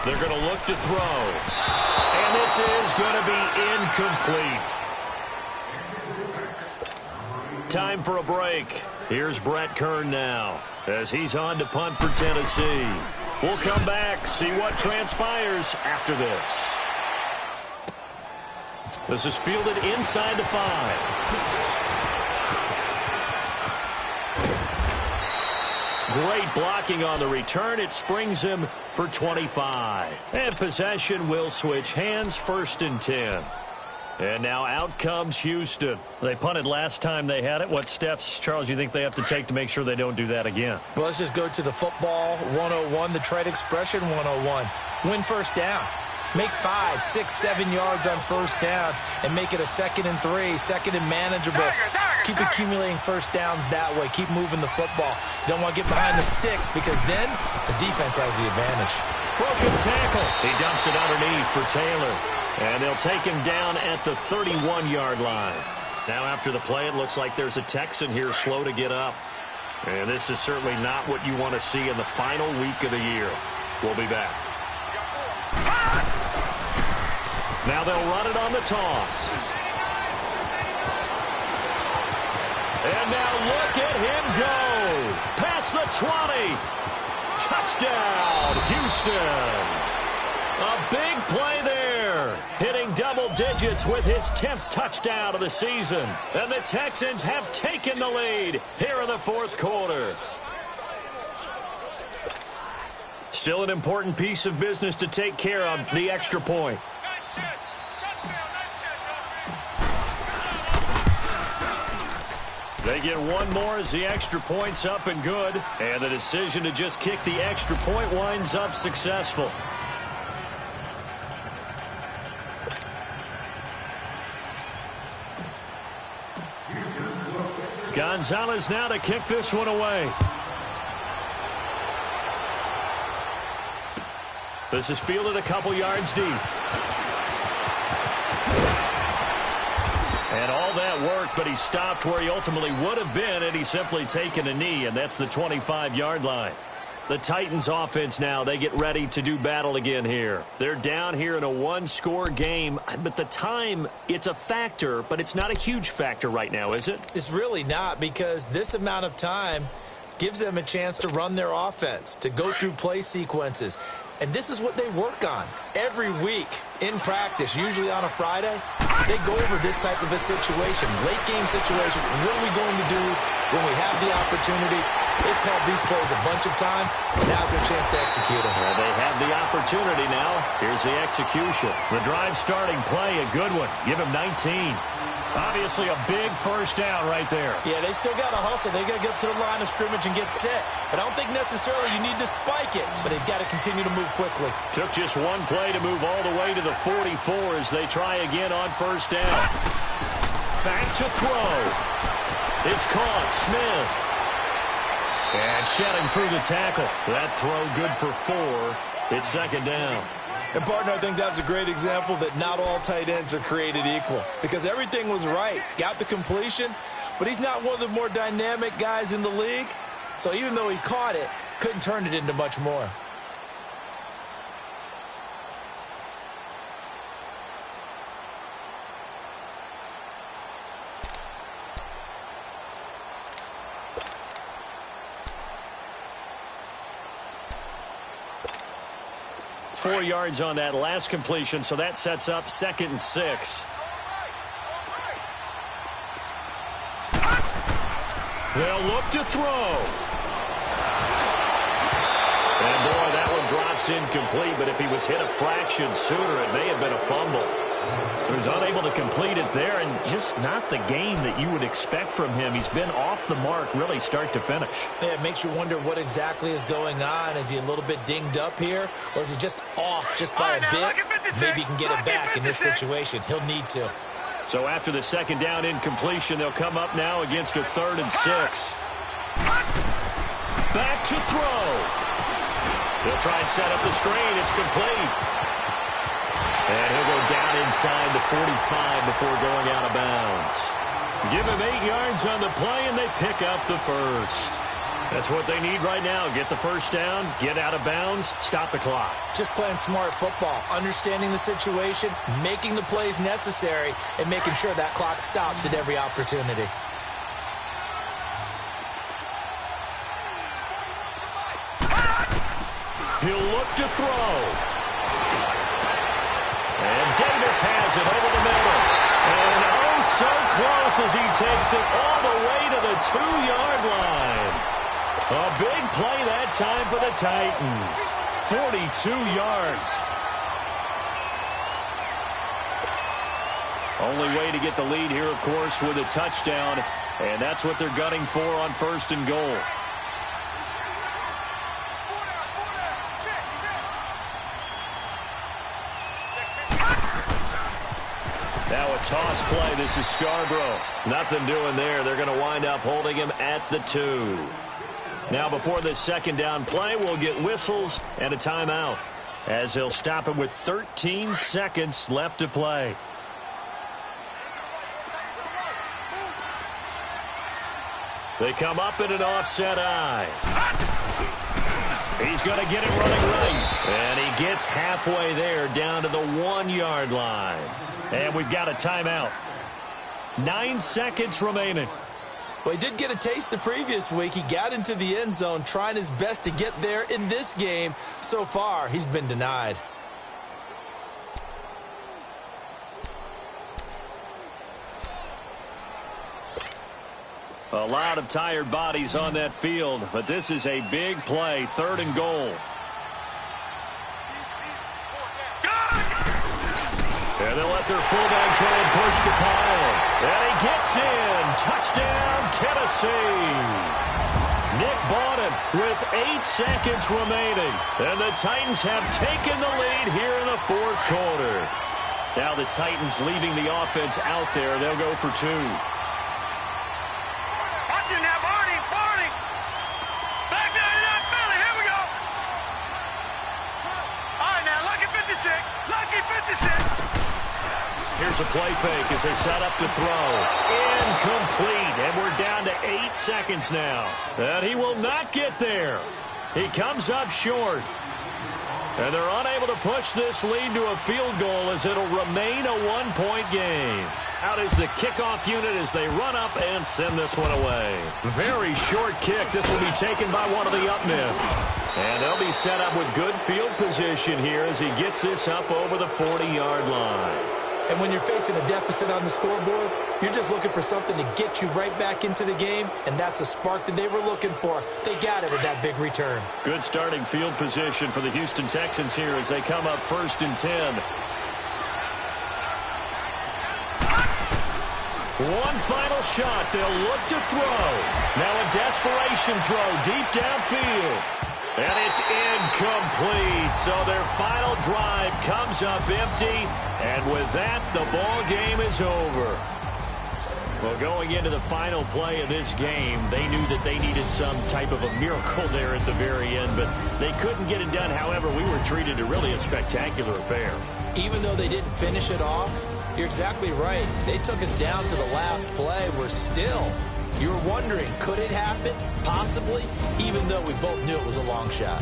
They're going to look to throw. And this is going to be incomplete. Time for a break. Here's Brett Kern now as he's on to punt for Tennessee. We'll come back, see what transpires after this. This is fielded inside the 5. Great blocking on the return. It springs him for 25. And possession will switch hands, 1st and 10. And now out comes Houston. They punted last time they had it. What steps, Charles, you think they have to take to make sure they don't do that again? Well, let's just go to the football 101, the trade expression 101. Win 1st down. Make 5, 6, 7 yards on 1st down and make it a 2nd and 3, 2nd and manageable. Keep accumulating 1st downs that way. Keep moving the football. You don't want to get behind the sticks because then the defense has the advantage. Broken tackle. He dumps it underneath for Taylor. And they'll take him down at the 31-yard line. Now after the play, it looks like there's a Texan here slow to get up. And this is certainly not what you want to see in the final week of the year. We'll be back. Now they'll run it on the toss. And now look at him go. Past the 20. Touchdown, Houston. A big play there. Hitting double digits with his 10th touchdown of the season. And the Texans have taken the lead here in the fourth quarter. Still an important piece of business to take care of, the extra point. They get one more as the extra point's up and good. And the decision to just kick the extra point winds up successful. Gonzalez now to kick this one away. This is fielded a couple yards deep. And all that work, but he stopped where he ultimately would have been, and he's simply taken a knee, and that's the 25-yard line. The Titans offense now, they get ready to do battle again here. They're down here in a one-score game, but the time, it's a factor, but it's not a huge factor right now, is it? It's really not, because this amount of time gives them a chance to run their offense, to go through play sequences. And this is what they work on every week in practice, usually on a Friday. They go over this type of a situation, late game situation. What are we going to do when we have the opportunity? They've called these plays a bunch of times. Now's their chance to execute them. Well, they have the opportunity now. Here's the execution. The drive starting play, a good one. Give him 19. Obviously a big first down right there. Yeah, they still got to hustle. They got to get up to the line of scrimmage and get set. But I don't think necessarily you need to spike it. But they've got to continue to move quickly. Took just one play to move all the way to the 44 as they try again on first down. Back to throw. It's caught. Smith. And shedding through the tackle. That throw good for 4. It's second down. And, partner, I think that's a great example that not all tight ends are created equal. Because everything was right. Got the completion, but he's not one of the more dynamic guys in the league. So even though he caught it, couldn't turn it into much more. Four yards on that last completion, so that sets up 2nd and 6. They'll look to throw. And, boy, that one drops incomplete, but if he was hit a fraction sooner, it may have been a fumble. So he's unable to complete it there, and just not the game that you would expect from him. He's been off the mark really start to finish. Yeah, it makes you wonder what exactly is going on. Is he a little bit dinged up here, or is he just off just by a bit? Maybe he can get it back in this situation. He'll need to. So after the second down incompletion, they'll come up now against a 3rd and 6. Back to throw. They'll try and set up the screen. It's complete. And he'll go down inside the 45 before going out of bounds. Give him 8 yards on the play, and they pick up the first. That's what they need right now. Get the first down, get out of bounds, stop the clock. Just playing smart football, understanding the situation, making the plays necessary, and making sure that clock stops at every opportunity. He'll look to throw. And Davis has it over the middle. And oh, so close as he takes it all the way to the 2-yard line. A big play that time for the Titans. 42 yards. Only way to get the lead here, of course, with a touchdown. And that's what they're gunning for on 1st and goal. Now a toss play. This is Scarborough. Nothing doing there. They're going to wind up holding him at the 2. Now before this second down play, we'll get whistles and a timeout as they'll stop it with 13 seconds left to play. They come up in an offset eye. He's going to get it running right. And he gets halfway there down to the 1-yard line. And we've got a timeout. 9 seconds remaining. Well, he did get a taste the previous week. He got into the end zone trying his best to get there in this game. So far, he's been denied. A lot of tired bodies on that field, but this is a big play, 3rd and goal. And they'll let their fullback try and push the pile. And he gets in. Touchdown, Tennessee. Nick Bawden with 8 seconds remaining. And the Titans have taken the lead here in the 4th quarter. Now the Titans leaving the offense out there. They'll go for 2. Here's a play fake as they set up to throw. Incomplete, and we're down to 8 seconds now. And he will not get there. He comes up short. And they're unable to push this lead to a field goal as it'll remain a 1-point game. Out is the kickoff unit as they run up and send this one away. Very short kick. This will be taken by one of the up men. And they'll be set up with good field position here as he gets this up over the 40-yard line. And when you're facing a deficit on the scoreboard, you're just looking for something to get you right back into the game, and that's the spark that they were looking for. They got it with that big return. Good starting field position for the Houston Texans here as they come up 1st and 10. One final shot. They'll look to throw. Now a desperation throw deep downfield. And it's incomplete. So their final drive comes up empty. And with that, the ball game is over. Well, going into the final play of this game, they knew that they needed some type of a miracle there at the very end, but they couldn't get it done. However, we were treated to really a spectacular affair. Even though they didn't finish it off, you're exactly right. They took us down to the last play. We're still, you were wondering, could it happen? Possibly, even though we both knew it was a long shot.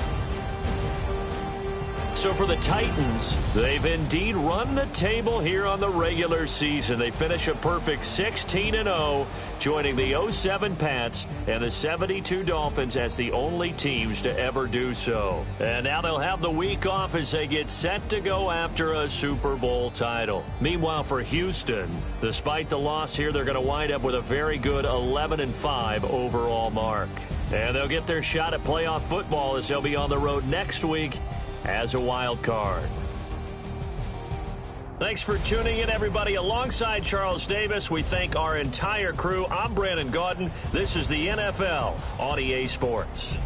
So for the Titans, they've indeed run the table here on the regular season. They finish a perfect 16-0, joining the 07 Pats and the 72 Dolphins as the only teams to ever do so. And now they'll have the week off as they get set to go after a Super Bowl title. Meanwhile, for Houston, despite the loss here, they're going to wind up with a very good 11-5 overall mark. And they'll get their shot at playoff football as they'll be on the road next week as a wild card. Thanks for tuning in, everybody. Alongside Charles Davis, we thank our entire crew. I'm Brandon Gaudin. This is the NFL on EA Sports.